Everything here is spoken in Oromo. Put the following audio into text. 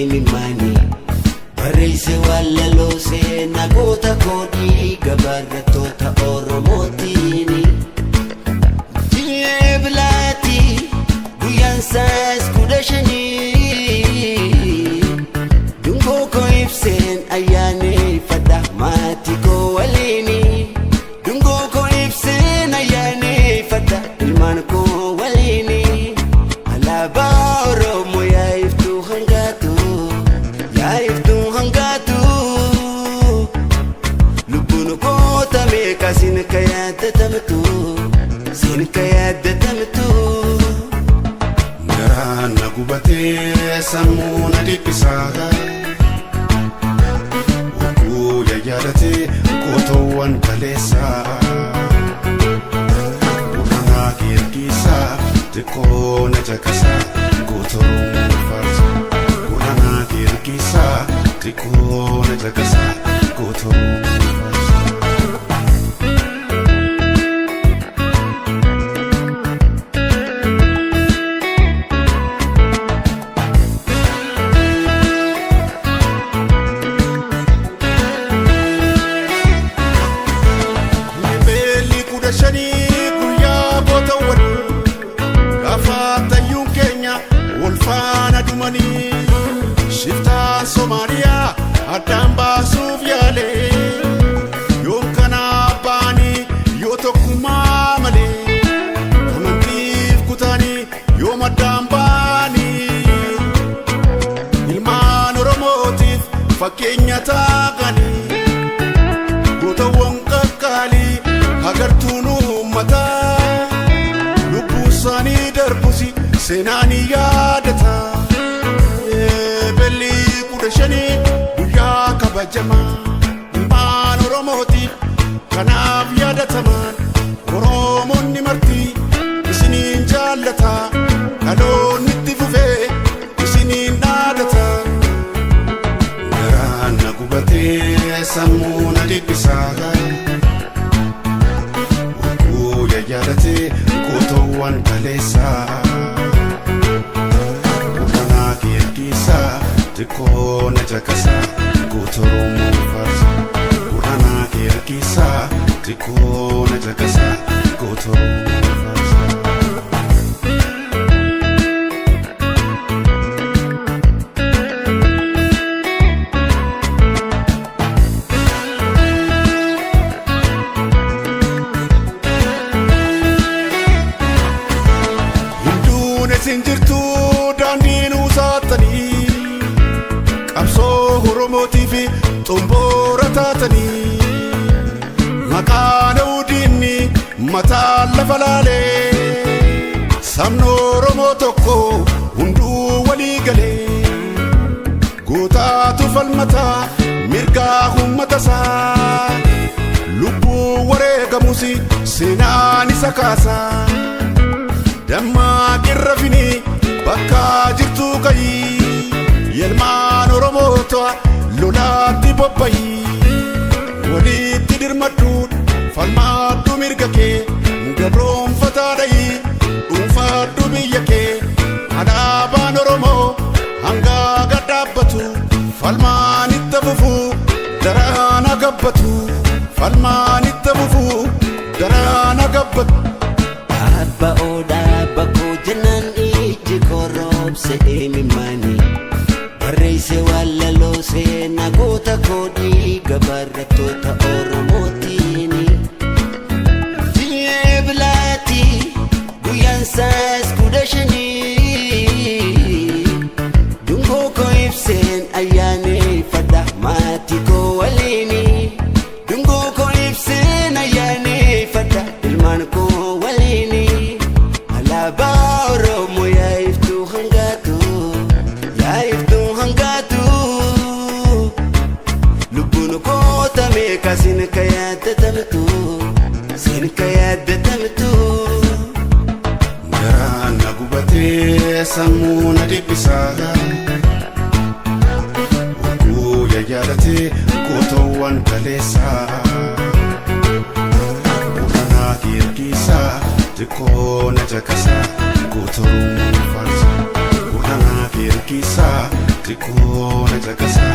imimani barreesse wallaloo seenaa goota koodii gabaarrattoota Oromootiini ji'ee bilaati guyyaan saas 15 dungoo koo ibseen ayyaaneffadha maatii koo waliini dungoo koo ibseen ayyaaneffadha ilmaan koo waliini alaabaa Oromoo yaa'iftuu hangaatu lubbuun goota meeqa sin ka yaadatamtu garaan na gubatee sammuu na dhiphisaa wakuu yaadattee gootoowwan kaleessaa Oromoo keerkisaa xiqqoo na caqasaa gootoowwan faarsa Oromoo keerkisaa xiqqoo na caqasaa gootoowwan faarsa. Shiftaan Somaaliyaa addaan baasuuf yaale yoom kana baanii yoo tokkummaa malee amantiif kutaanii yoom addaan baanii ilmaan Oromootiif fakkeenya taa'anii gootawwan qaqqaalii agartuun uummataa lubbuu isaanii darbusi seenaanii yaadata. Guyyaa kabajamaa ilmaan Oromootiif kanaaf yaadataman Oromoonni marti isiniin jaallata dhaloonni itti fufee isiniin dhaadata garaan na gubatee sammuu na dhiphisaa wakuu yaadattee gootoowwan kaleessaa Oromoo keerkisaa xiqqoo na caqasaa gootoowwan faarsa Oromoo keerkisaa xiqqoo na caqasaa gootoowwan faarsa. Hinduun isin jirtuu daandiin uusaattanii qabsoo Oromootiif xomboora taatanii maqaan udiinni mataan lafa laalee sabni Oromoo tokko hunduu walii galee gootaatu falmataa mirgaa uummatasaa lubbuu wareegamus seenaan isa kaasaa dammaqirra finii bakka jirtuu ka'ii ilmaan Oromoota lolaatti bobba'ii walitti dirmadhuun falmaadhu mirga kee gabroonfataa dha'ii dhuunfaadhu biyya kee alaabaan Oromoo hanga gad dhaabbatu falmaan itti fufuu daraana gabbatu falmaan itti fufuu daraana gabbatu. Abba odaa bakkoo jennaan iji korroobse imimani barreesse wallaloo seenaa goota koodii gabaarrattoota Oromootiini ji'ee bilaati guyyaan saas 15 dungoo koo ibseen ayyaaneffadha maatii koo waliini dungoo koo ibseen ayyaaneffadha ilmaan koo waliini alaabaa Oromoo yaa'iftuu hangaatu lubbuun goota meeqa sin ka yaadatamtu garaan na gubatee sammuu na dhiphisaa wakuu yaadattee gootoowwan kaleessaa Oromoo keerkisaa xiqqoo na caqasaa gootoowwan faarsa Oromoo keerkisaa xiqqoo na caqasa